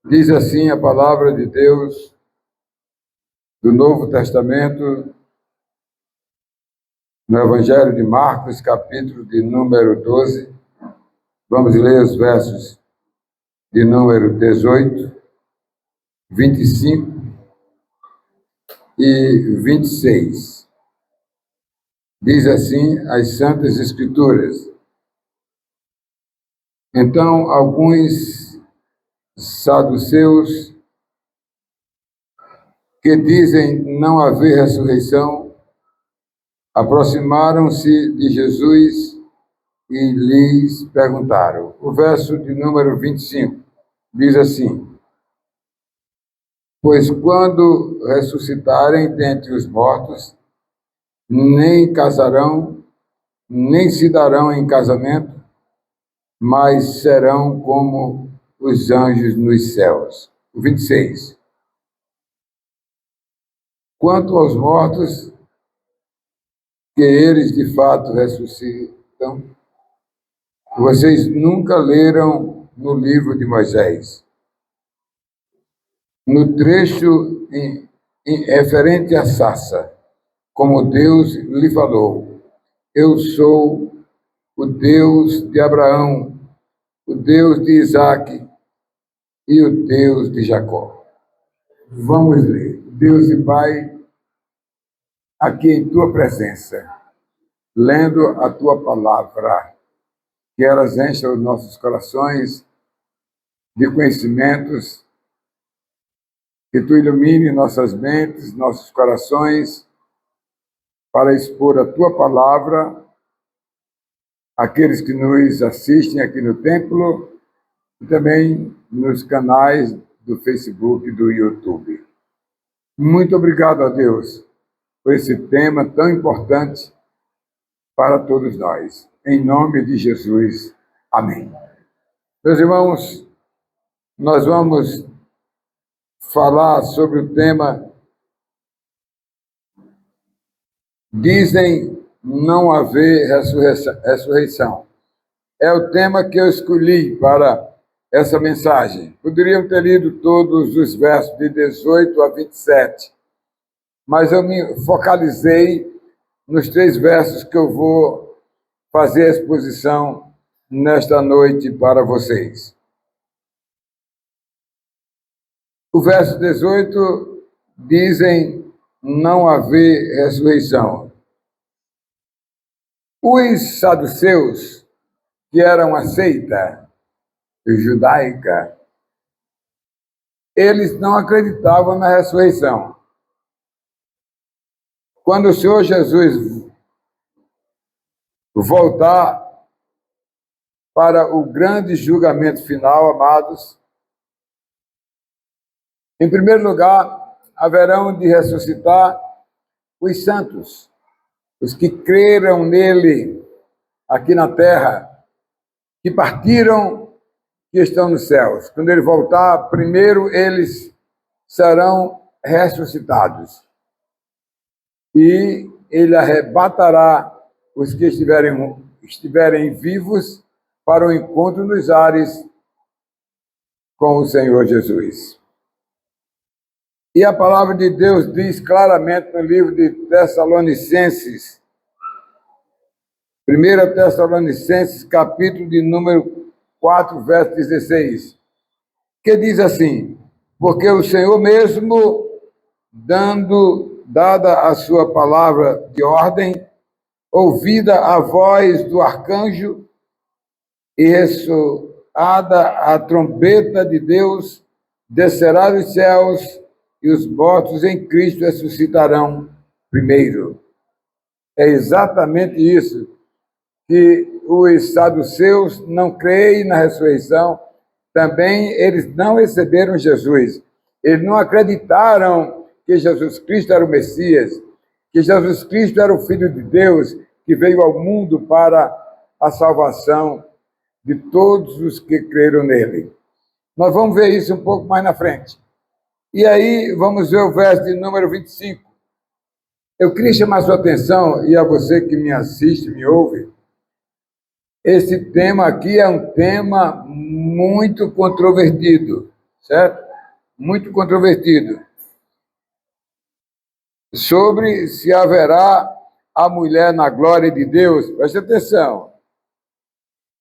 Diz assim a palavra de Deus do Novo Testamento, no Evangelho de Marcos, capítulo de número 12. Vamos ler os versos de número 18, 25 e 26. Diz assim as Santas Escrituras: Então, alguns saduceus, que dizem não haver ressurreição, aproximaram-se de Jesus e lhes perguntaram. O verso de número 25 diz assim: Pois quando ressuscitarem dentre os mortos, nem casarão, nem se darão em casamento, mas serão como os anjos nos céus. O 26. Quanto aos mortos, que eles de fato ressuscitam, vocês nunca leram no livro de Moisés, no trecho referente à sarça, como Deus lhe falou: Eu sou o Deus de Abraão, o Deus de Isaque e o Deus de Jacó. Vamos ler. Deus e Pai, aqui em tua presença, lendo a tua palavra, que elas encham os nossos corações de conhecimentos, que tu ilumine nossas mentes, nossos corações, para expor a tua palavra àqueles que nos assistem aqui no templo e também nos canais do Facebook e do YouTube. Muito obrigado a Deus por esse tema tão importante para todos nós. Em nome de Jesus. Amém. Meus irmãos, nós vamos falar sobre o tema Dizem não haver ressurreição. É o tema que eu escolhi para essa mensagem. Poderiam ter lido todos os versos de 18 a 27, mas eu me focalizei nos 3 versos que eu vou fazer a exposição nesta noite para vocês. O verso 18, dizem não haver ressurreição. Os saduceus, que eram a seita judaica, eles não acreditavam na ressurreição. Quando o Senhor Jesus voltar para o grande julgamento final, amados, em primeiro lugar, haverão de ressuscitar os santos, os que creram nele aqui na terra, que partiram, que estão nos céus. Quando ele voltar, primeiro eles serão ressuscitados. E ele arrebatará os que estiverem vivos para o encontro nos ares com o Senhor Jesus. E a palavra de Deus diz claramente no livro de Tessalonicenses, 1 Tessalonicenses, capítulo de número 4, verso 16, que diz assim: Porque o Senhor mesmo, dada a sua palavra de ordem, ouvida a voz do arcanjo e ressoada a trombeta de Deus, descerá dos céus, e os mortos em Cristo ressuscitarão primeiro. É exatamente isso, que os saduceus não creem na ressurreição, também eles não receberam Jesus. Eles não acreditaram que Jesus Cristo era o Messias, que Jesus Cristo era o Filho de Deus, que veio ao mundo para a salvação de todos os que creram nele. Nós vamos ver isso um pouco mais na frente. E aí, vamos ver o verso de número 25. Eu queria chamar a sua atenção, e a você que me assiste, me ouve, esse tema aqui é um tema muito controvertido. certo? Muito controvertido, sobre se haverá a mulher na glória de Deus. Preste atenção.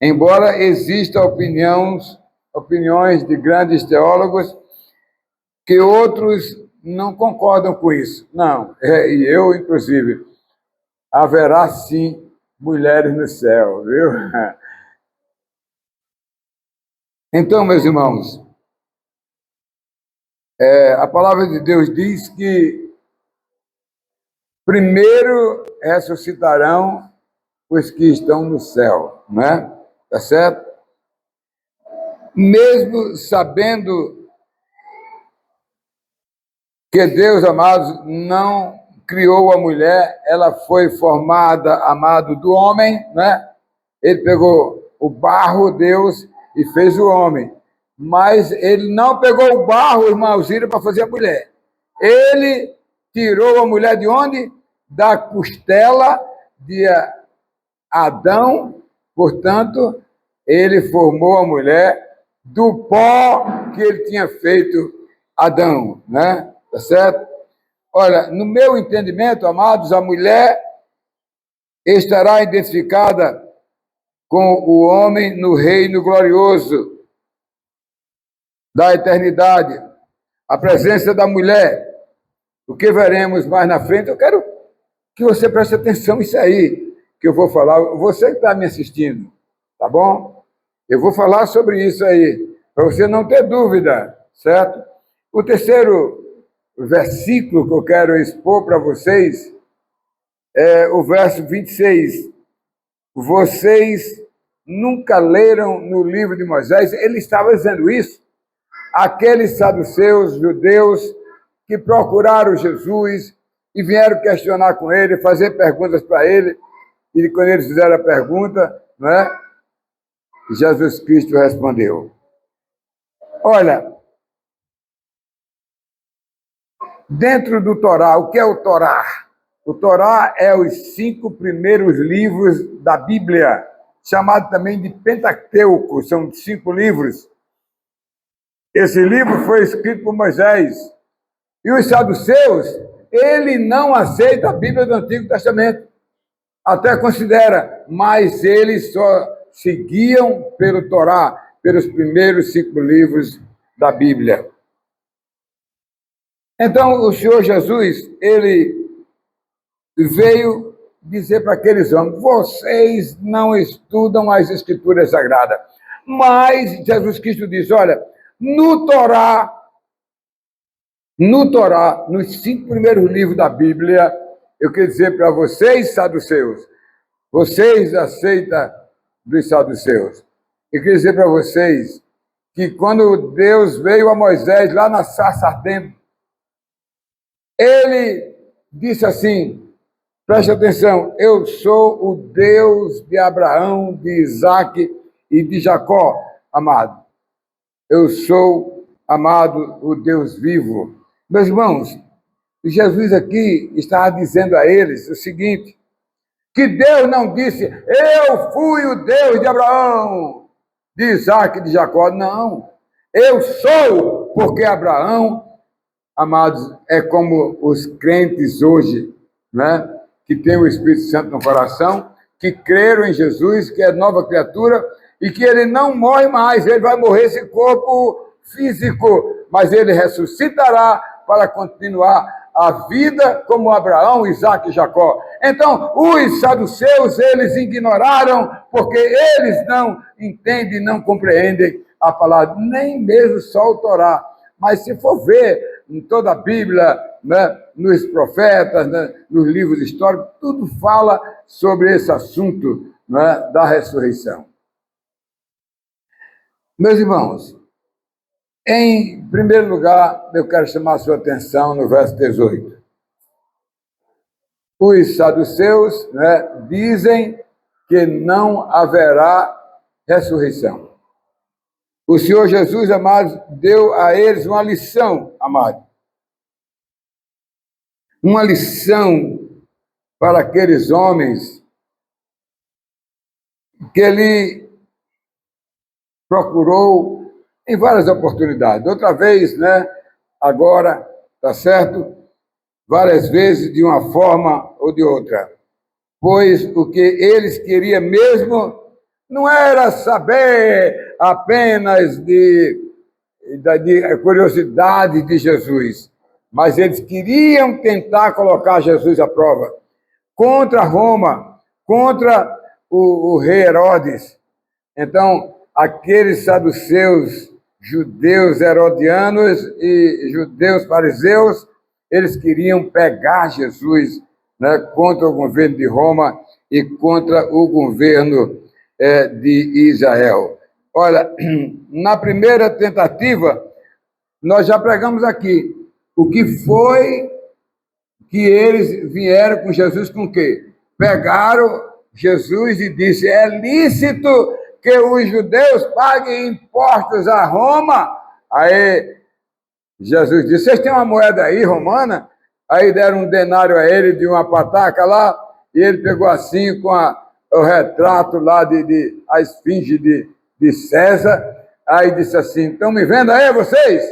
Embora existam opiniões de grandes teólogos que outros não concordam com isso. Não, e eu, inclusive, haverá sim mulheres no céu, viu? Então, meus irmãos, a palavra de Deus diz que primeiro ressuscitarão os que estão no céu, não é? Tá certo? Mesmo sabendo que Deus, amados, não criou a mulher, ela foi formada, amado, do homem, né? Ele pegou o barro, Deus, e fez o homem. Mas ele não pegou o barro, irmãozinho, para fazer a mulher. Ele tirou a mulher de onde? Da costela de Adão, portanto, ele formou a mulher do pó que ele tinha feito Adão, né? Tá certo? Olha, no meu entendimento, amados, a mulher estará identificada com o homem no reino glorioso da eternidade. A presença da mulher, o que veremos mais na frente, eu quero que você preste atenção nisso aí, que eu vou falar, você que está me assistindo, tá bom? Eu vou falar sobre isso aí, para você não ter dúvida, certo? O terceiro versículo que eu quero expor para vocês é o verso 26. Vocês nunca leram no livro de Moisés? Ele estava dizendo isso. Aqueles saduceus, judeus, que procuraram Jesus e vieram questionar com ele, fazer perguntas para ele, e quando eles fizeram a pergunta, não é? Jesus Cristo respondeu. Olha, dentro do Torá, o que é o Torá? O Torá é os 5 primeiros livros da Bíblia, chamado também de Pentateuco, são 5 livros. Esse livro foi escrito por Moisés. E os saduceus, ele não aceita a Bíblia do Antigo Testamento. Até considera, mas eles só seguiam pelo Torá, pelos primeiros 5 livros da Bíblia. Então, o Senhor Jesus, ele veio dizer para aqueles homens, vocês não estudam as Escrituras Sagradas. Mas Jesus Cristo diz, olha, no Torá, nos 5 primeiros livros da Bíblia, eu quero dizer para vocês, saduceus, vocês aceitam dos saduceus. Eu quero dizer para vocês que quando Deus veio a Moisés lá na sarça ardente, ele disse assim, preste atenção, eu sou o Deus de Abraão, de Isaque e de Jacó, amado. Eu sou, amado, o Deus vivo. Meus irmãos, Jesus aqui está dizendo a eles o seguinte, que Deus não disse, eu fui o Deus de Abraão, de Isaque e de Jacó. Não, eu sou, porque Abraão, amados, é como os crentes hoje, né? Que tem o Espírito Santo no coração, que creram em Jesus, que é nova criatura, e que ele não morre mais, ele vai morrer esse corpo físico, mas ele ressuscitará para continuar a vida como Abraão, Isaque e Jacó. Então, os saduceus, eles ignoraram, porque eles não entendem, não compreendem a palavra, nem mesmo só o Torá. Mas se for ver em toda a Bíblia, né, nos profetas, né, nos livros históricos, tudo fala sobre esse assunto, né, da ressurreição. Meus irmãos, em primeiro lugar, eu quero chamar a sua atenção no verso 18. Os saduceus, né, dizem que não haverá ressurreição. O Senhor Jesus, amado, deu a eles uma lição, amado. Uma lição para aqueles homens que ele procurou em várias oportunidades. Outra vez, né? Agora, tá certo? Várias vezes, de uma forma ou de outra. Pois o que eles queriam mesmo não era saber apenas de curiosidade de Jesus, mas eles queriam tentar colocar Jesus à prova contra Roma, contra o rei Herodes. Então, aqueles saduceus, judeus herodianos e judeus fariseus, eles queriam pegar Jesus, né, contra o governo de Roma e contra o governo de Israel. Olha, na primeira tentativa, nós já pregamos aqui o que foi que eles vieram com Jesus com o quê? Pegaram Jesus e disse, é lícito que os judeus paguem impostos a Roma? Aí Jesus disse, vocês têm uma moeda aí romana? Aí deram um denário a ele de uma pataca lá, e ele pegou assim com o retrato lá a esfinge de César, aí disse assim, estão me vendo aí vocês?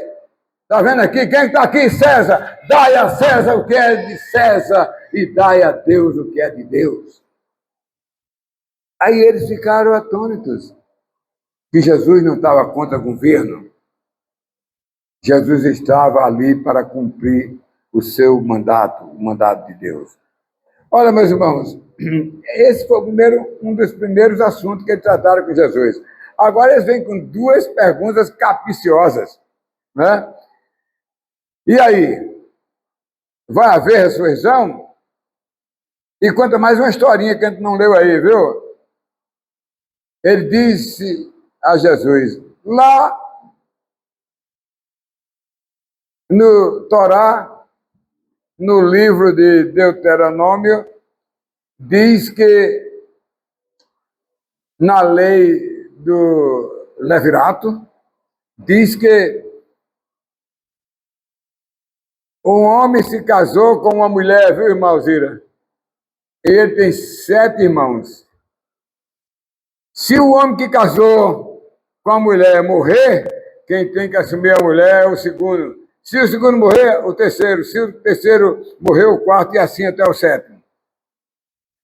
Está vendo aqui? Quem está aqui? César. Dai a César o que é de César e dai a Deus o que é de Deus. Aí eles ficaram atônitos, que Jesus não estava contra o governo. Jesus estava ali para cumprir o seu mandato, o mandato de Deus. Olha, meus irmãos, esse foi um dos primeiros assuntos que eles trataram com Jesus. Agora eles vêm com duas perguntas capciosas, né? E aí? Vai haver ressurreição? E conta mais uma historinha que a gente não leu aí, viu? Ele disse a Jesus, lá no Torá, no livro de Deuteronômio, diz que na lei do Levirato, diz que um homem se casou com uma mulher, viu, irmã Alzira? Ele tem 7 irmãos. Se o homem que casou com a mulher morrer, quem tem que assumir a mulher é o segundo. Se o segundo morrer, o terceiro. Se o terceiro morrer, o quarto, e assim até o 7º.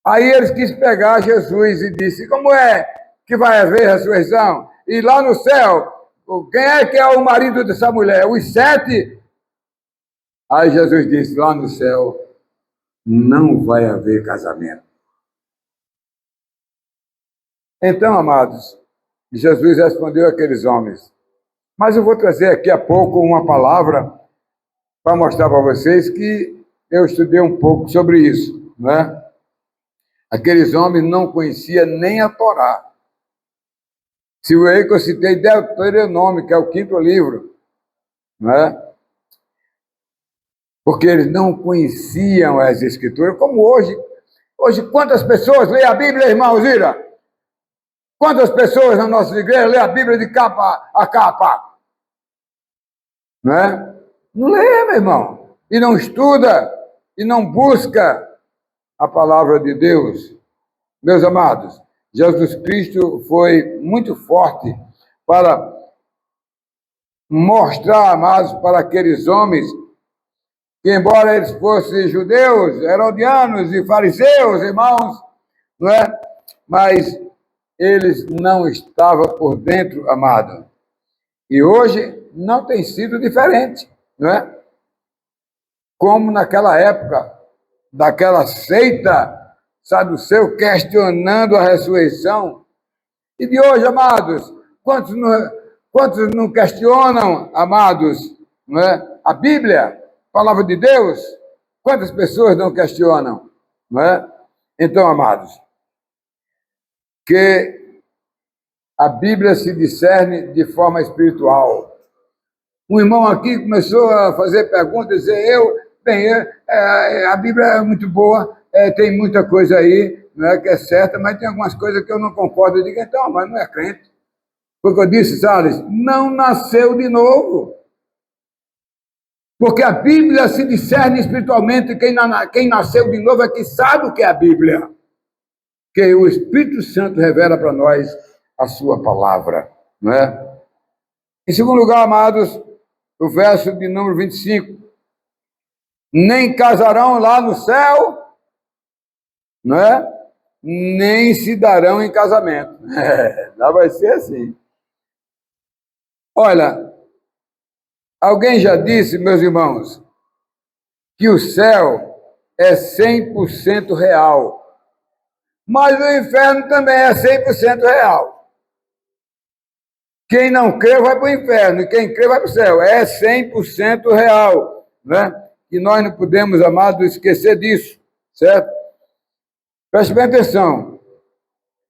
Aí eles quis pegar Jesus e disse, como é que vai haver ressurreição? E lá no céu, quem é que é o marido dessa mulher? Os 7? Aí Jesus disse, lá no céu, não vai haver casamento. Então, amados, Jesus respondeu àqueles homens, mas eu vou trazer aqui a pouco uma palavra para mostrar para vocês que eu estudei um pouco sobre isso, né? Aqueles homens não conheciam nem a Torá. Se eu aí que eu citei Deuteronômio, que é o 5º livro, né? Porque eles não conheciam as Escrituras, como hoje. Hoje, quantas pessoas lêem a Bíblia, irmão Zira? Quantas pessoas na nossa igreja lêem a Bíblia de capa a capa? Né? Não lê, meu irmão. E não estuda, e não busca a palavra de Deus. Meus amados, Jesus Cristo foi muito forte para mostrar, amados, para aqueles homens que, embora eles fossem judeus, herodianos e fariseus, irmãos, não é? Mas eles não estavam por dentro, amado. E hoje não tem sido diferente, não é? Como naquela época, daquela seita saduceu questionando a ressurreição. E de hoje, amados, quantos não questionam, amados, não é? A Bíblia, a palavra de Deus? Quantas pessoas não questionam, não é? Então, amados, que a Bíblia se discerne de forma espiritual. Um irmão aqui começou a fazer perguntas, dizer, a Bíblia é muito boa, tem muita coisa aí, não é que é certa, mas tem algumas coisas que eu não concordo. Eu digo, então, mas não é crente. Foi o que eu disse, Salles, não nasceu de novo. Porque a Bíblia se discerne espiritualmente, quem nasceu de novo é que sabe o que é a Bíblia. Que o Espírito Santo revela para nós a sua palavra, não é? Em segundo lugar, amados, o verso de número 25. Nem casarão lá no céu, não é? Nem se darão em casamento. Lá vai ser assim. Olha, alguém já disse, meus irmãos, que o céu é 100% real. Mas o inferno também é 100% real. Quem não crê vai para o inferno, e quem crê vai para o céu. É 100% real, né? E nós não podemos, amados, esquecer disso, certo? Preste bem atenção.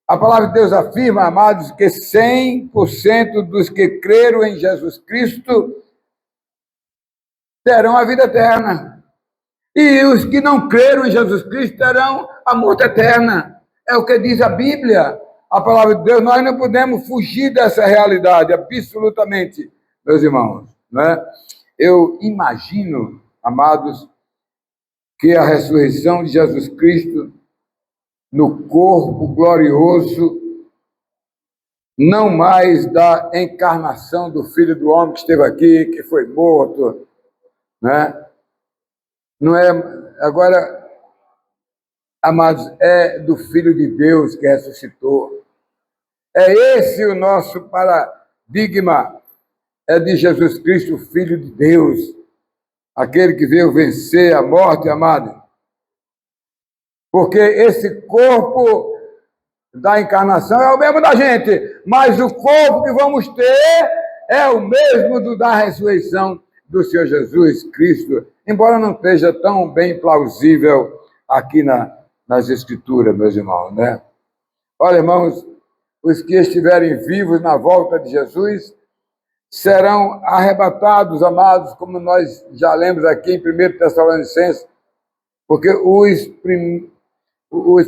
A palavra de Deus afirma, amados, que 100% dos que creram em Jesus Cristo terão a vida eterna. E os que não creram em Jesus Cristo terão a morte eterna. É o que diz a Bíblia, a palavra de Deus. Nós não podemos fugir dessa realidade, absolutamente, meus irmãos, né? Eu imagino, amados, que a ressurreição de Jesus Cristo no corpo glorioso, não mais da encarnação do Filho do Homem que esteve aqui, que foi morto, né? Não é, agora, amados, é do Filho de Deus que ressuscitou. É esse o nosso paradigma, é de Jesus Cristo, Filho de Deus, aquele que veio vencer a morte, amado. Porque esse corpo da encarnação é o mesmo da gente, mas o corpo que vamos ter é o mesmo da ressurreição do Senhor Jesus Cristo, embora não esteja tão bem plausível aqui nas Escrituras, meus irmãos, né? Olha, irmãos, os que estiverem vivos na volta de Jesus serão arrebatados, amados, como nós já lemos aqui em 1 Tessalonicenses, porque os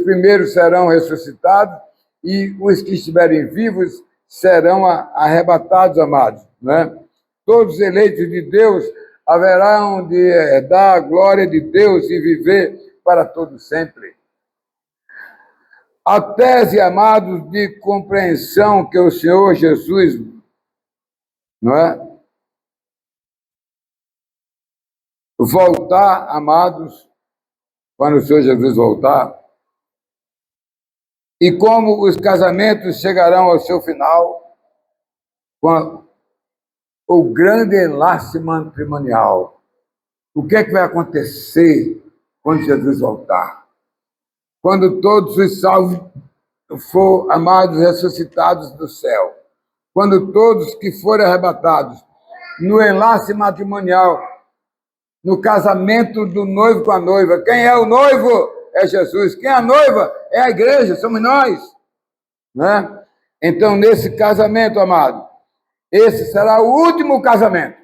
primeiros serão ressuscitados e os que estiverem vivos serão arrebatados, amados, né? Todos os eleitos de Deus haverão de herdar a glória de Deus e viver para todo sempre. A tese, amados, de compreensão que o Senhor Jesus, não é? Voltar, amados, quando o Senhor Jesus voltar, e como os casamentos chegarão ao seu final, com o grande enlace matrimonial. O que é que vai acontecer quando Jesus voltar? Quando todos os salvos for, amados, ressuscitados do céu. Quando todos que forem arrebatados no enlace matrimonial, no casamento do noivo com a noiva. Quem é o noivo? É Jesus. Quem é a noiva? É a igreja, somos nós, né? Então, nesse casamento, amado, esse será o último casamento.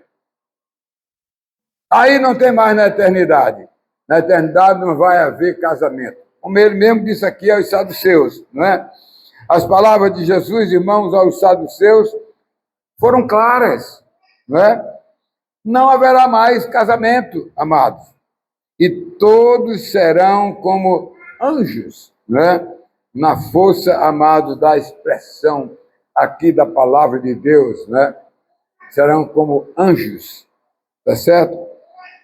Aí não tem mais na eternidade. Na eternidade não vai haver casamento. Como ele mesmo disse aqui aos saduceus, não é? As palavras de Jesus, irmãos, aos saduceus foram claras, não é? Não haverá mais casamento, amados. E todos serão como anjos, né? Na força, amados, da expressão aqui da palavra de Deus, né? Serão como anjos, tá certo?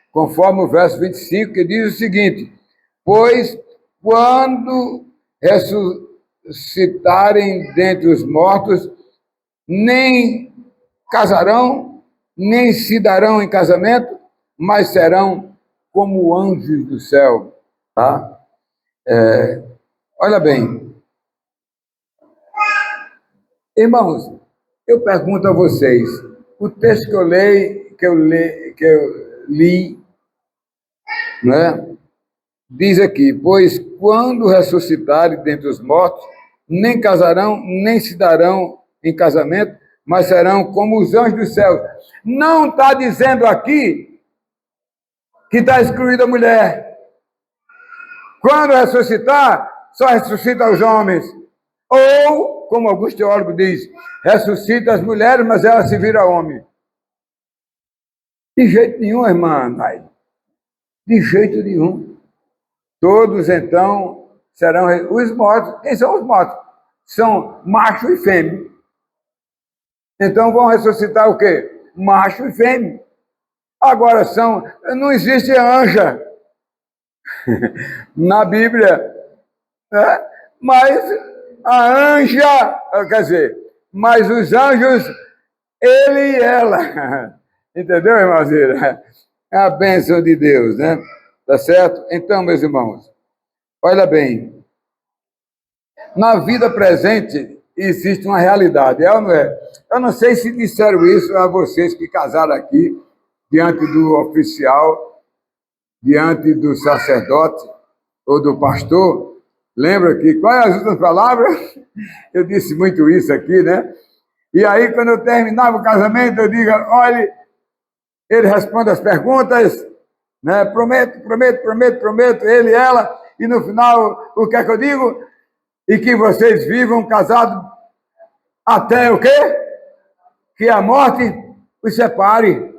Conforme o verso 25, que diz o seguinte: pois quando ressuscitarem dentre os mortos, nem casarão, nem se darão em casamento, mas serão como anjos do céu, tá? Olha bem, irmãos, eu pergunto a vocês, o texto que eu li, né, diz aqui: pois quando ressuscitarem dentre os mortos, nem casarão, nem se darão em casamento, mas serão como os anjos dos céus. Não está dizendo aqui que está excluída a mulher. Quando ressuscitar, só ressuscita os homens. Ou, como alguns teólogos dizem, ressuscita as mulheres, mas ela se vira homem. De jeito nenhum, irmã Naide. De jeito nenhum. Todos, então, serão os mortos. Quem são os mortos? São macho e fêmea. Então vão ressuscitar o quê? Macho e fêmea. Agora não existe anja na Bíblia, né? Mas a anja, quer dizer, mas os anjos, ele e ela. Entendeu, irmãozinha? É a bênção de Deus, né? Tá certo? Então, meus irmãos, olha bem, na vida presente existe uma realidade, é ou não é? Eu não sei se disseram isso a vocês que casaram aqui, diante do oficial, diante do sacerdote ou do pastor. Lembra que, quais as outras palavras? Eu disse muito isso aqui, né? E aí, quando eu terminava o casamento, eu digo, olhe, ele responde as perguntas, né? Prometo, prometo, prometo, prometo, ele e ela, e no final, o que é que eu digo? E que vocês vivam casados até o quê? Que a morte os separe.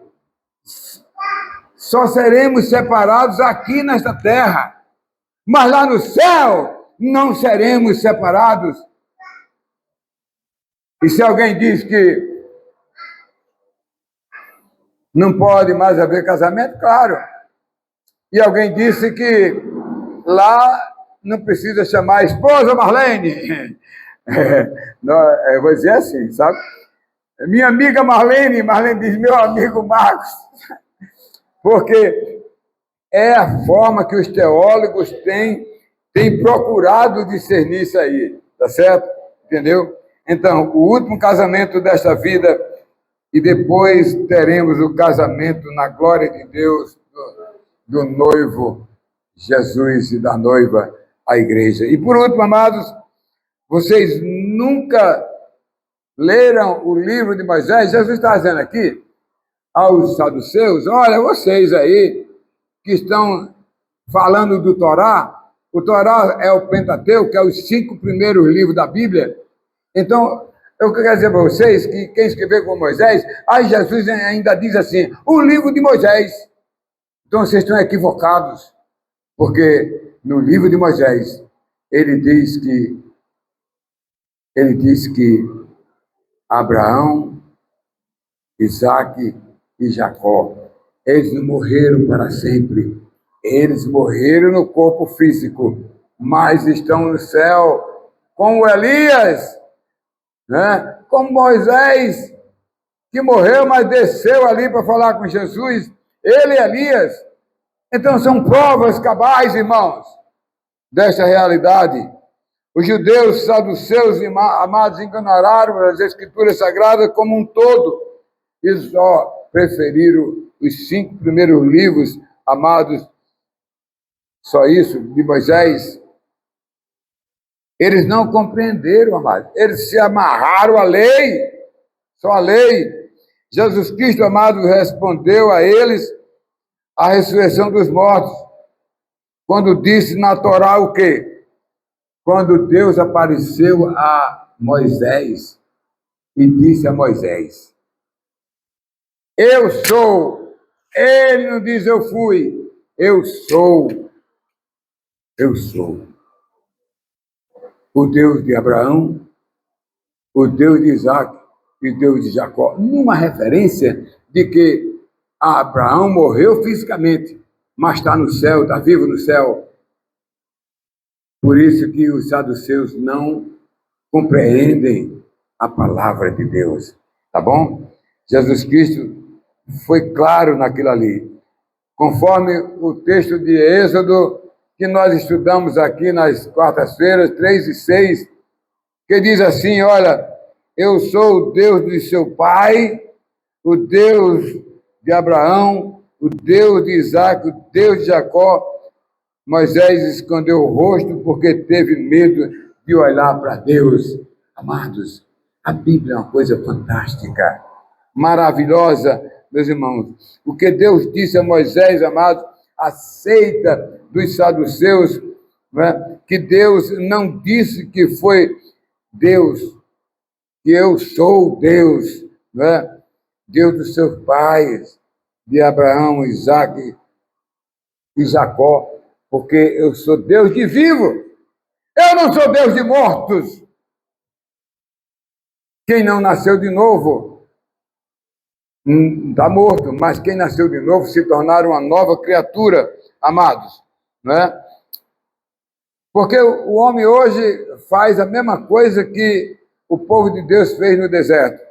Só seremos separados aqui nesta terra, mas lá no céu não seremos separados. E se alguém diz que não pode mais haver casamento, claro. E alguém disse que lá não precisa chamar a esposa Marlene. Eu vou dizer assim, sabe? Minha amiga Marlene diz, meu amigo Marcos, porque é a forma que os teólogos têm procurado discernir isso aí, tá certo? Entendeu? Então, o último casamento desta vida, e depois teremos o casamento na glória de Deus do noivo Jesus e da noiva, a igreja. E por último, amados, vocês nunca leram o livro de Moisés? Jesus está dizendo aqui aos saduceus, olha, vocês aí que estão falando do Torá, o Torá é o Pentateuco, que é os 5 primeiros livros da Bíblia. Então, eu quero dizer para vocês que quem escreveu com Moisés, aí Jesus ainda diz assim, o livro de Moisés. Então, vocês estão equivocados, porque no livro de Moisés, ele diz que Abraão, Isaque e Jacó, eles não morreram para sempre. Eles morreram no corpo físico, mas estão no céu, como Elias, né? Como Moisés, que morreu, mas desceu ali para falar com Jesus, ele e Elias. Então são provas cabais, irmãos, desta realidade. Os judeus, saduceus, amados, ignoraram as escrituras sagradas como um todo e só preferiram os 5 primeiros livros, amados, só isso, de Moisés. Eles não compreenderam, amados. Eles se amarraram à lei, só a lei. Jesus Cristo, amado, respondeu a eles a ressurreição dos mortos, quando disse na Torá o quê? Quando Deus apareceu a Moisés e disse a Moisés, eu sou. Ele não diz eu fui, eu sou. Eu sou o Deus de Abraão, o Deus de Isaac e o Deus de Jacó. Numa referência de que Abraão morreu fisicamente, mas está no céu, está vivo no céu. Por isso que os saduceus não compreendem a palavra de Deus, tá bom? Jesus Cristo foi claro naquilo ali. Conforme o texto de Êxodo, que nós estudamos aqui nas quartas-feiras, 3 e 6, que diz assim, olha, eu sou o Deus de seu pai, o Deus de Abraão, o Deus de Isaac, o Deus de Jacó. Moisés escondeu o rosto porque teve medo de olhar para Deus. Amados, a Bíblia é uma coisa fantástica, maravilhosa, meus irmãos. O que Deus disse a Moisés, amados, aceita dos saduceus, né? Que Deus não disse que foi Deus, que eu sou Deus, né? Deus dos seus pais, de Abraão, Isaque e Jacó, porque eu sou Deus de vivo, eu não sou Deus de mortos. Quem não nasceu de novo está morto, mas quem nasceu de novo se tornaram uma nova criatura, amados, não é? Porque o homem hoje faz a mesma coisa que o povo de Deus fez no deserto.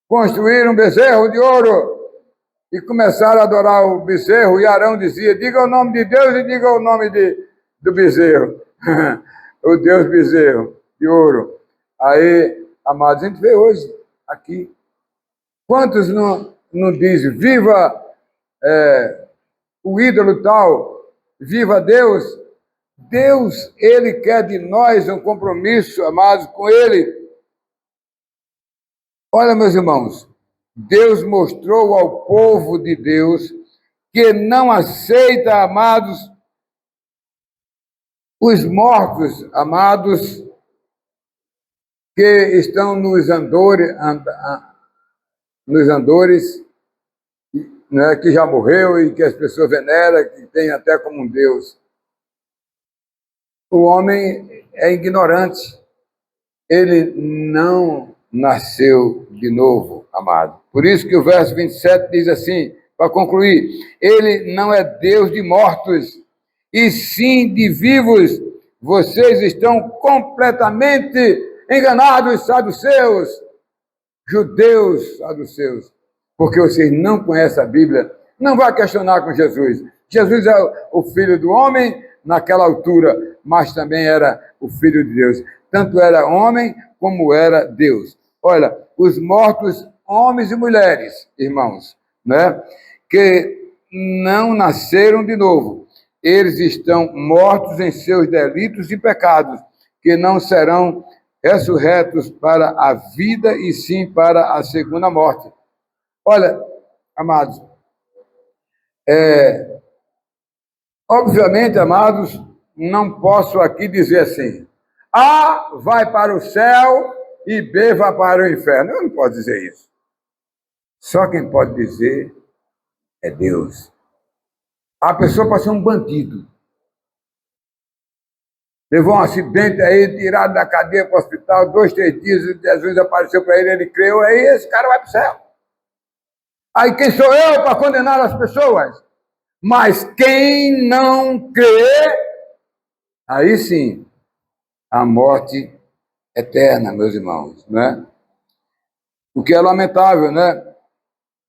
Construíram um bezerro de ouro e começaram a adorar o bezerro, e Arão dizia, diga o nome de Deus e diga o nome do bezerro. O Deus bezerro de ouro. Aí, amados, a gente vê hoje, aqui, quantos não dizem, viva o ídolo tal, viva Deus? Deus, Ele quer de nós um compromisso, amados, com Ele. Olha, meus irmãos, Deus mostrou ao povo de Deus que não aceita, amados, os mortos, amados, que estão nos andores, né, que já morreu e que as pessoas veneram, que tem até como um Deus. O homem é ignorante. Ele não nasceu de novo, amado. Por isso que o verso 27 diz assim, para concluir, ele não é Deus de mortos, e sim de vivos. Vocês estão completamente enganados, saduceus, judeus saduceus, porque vocês não conhecem a Bíblia. Não vá questionar com Jesus. Jesus é o Filho do homem naquela altura, mas também era o Filho de Deus. Tanto era homem como era Deus. Olha, os mortos, homens e mulheres, irmãos, né, que não nasceram de novo, eles estão mortos em seus delitos e pecados, que não serão ressurretos para a vida e sim para a segunda morte. Olha, amados, obviamente, amados, não posso aqui dizer assim, A vai para o céu e B vai para o inferno. Eu não posso dizer isso. Só quem pode dizer é Deus. A pessoa pode ser um bandido. Levou um acidente aí, tirado da cadeia para o hospital, 2, 3 dias, Jesus apareceu para ele, ele creu, aí esse cara vai para o céu. Aí quem sou eu para condenar as pessoas? Mas quem não crê, aí sim, a morte eterna, meus irmãos, né? O que é lamentável, né?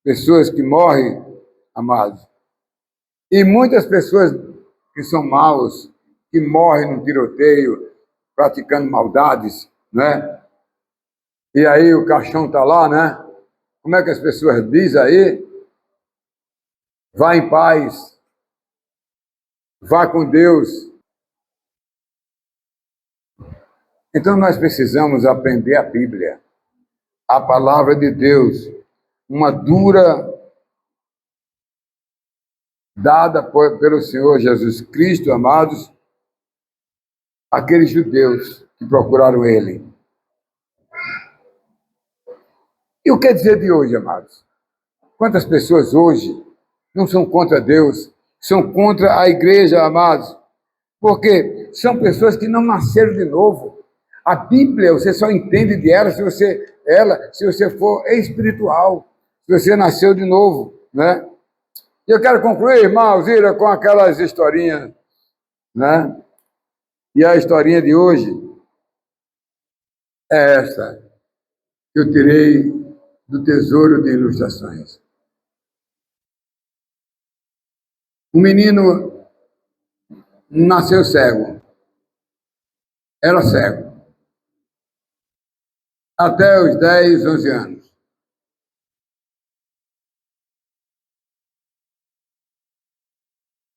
Pessoas que morrem, amados. E muitas pessoas que são maus, que morrem no tiroteio, praticando maldades, né? E aí o caixão está lá, né? Como é que as pessoas dizem aí? Vá em paz, vá com Deus. Então nós precisamos aprender a Bíblia, a palavra de Deus, uma dura dada pelo Senhor Jesus Cristo, amados, aqueles judeus que procuraram Ele. E o que é dizer de hoje, amados? Quantas pessoas hoje não são contra Deus, são contra a igreja, amados? Porque são pessoas que não nasceram de novo. A Bíblia, você só entende de ela se você for espiritual, se você nasceu de novo, né? E eu quero concluir, irmão Alzira, com aquelas historinhas, né? E a historinha de hoje é esta, que eu tirei do Tesouro de Ilustrações. Um menino nasceu cego. Era cego. Até os 10, 11 anos.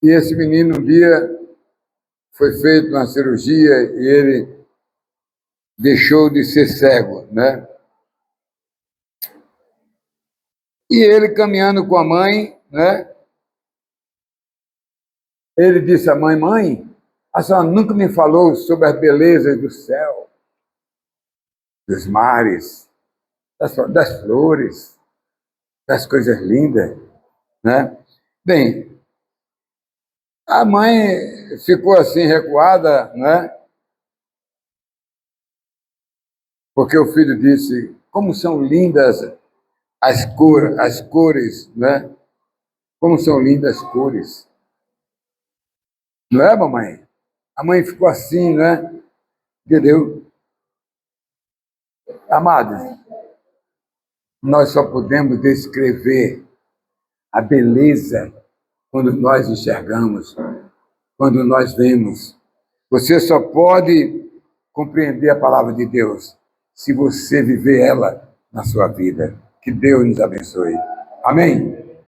E esse menino, um dia, foi feita uma cirurgia e ele deixou de ser cego, né? E ele, caminhando com a mãe, né? Ele disse à mãe, mãe, a senhora nunca me falou sobre as belezas do céu, dos mares, das flores, das coisas lindas, né? Bem, a mãe ficou assim recuada, né? Porque o filho disse, como são lindas as cores, né? Como são lindas as cores. Não é, mamãe? A mãe ficou assim, né? Entendeu? Amados, nós só podemos descrever a beleza quando nós enxergamos, quando nós vemos. Você só pode compreender a palavra de Deus se você viver ela na sua vida. Que Deus nos abençoe. Amém?